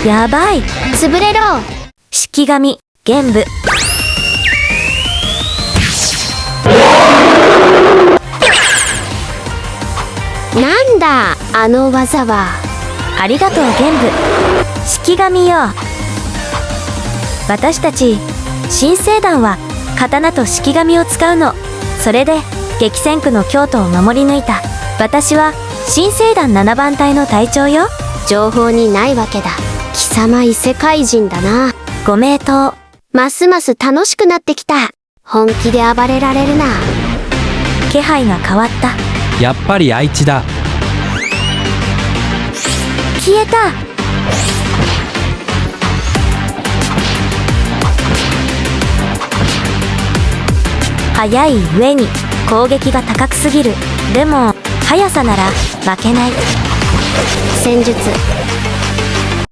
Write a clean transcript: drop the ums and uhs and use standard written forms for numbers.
やばい。潰れろ。式神玄武。なんだあの技は。ありがとう玄武。式神よ。私たち新生団は刀と式神を使うの。それで激戦区の京都を守り抜いた。私は新生団7番隊の隊長よ。情報にないわけだ。貴様異世界人だな。ご名答。ますます楽しくなってきた。本気で暴れられるな。気配が変わった。やっぱり愛知だ。消えた。速い上に攻撃が高くすぎる。でも速さなら負けない。戦術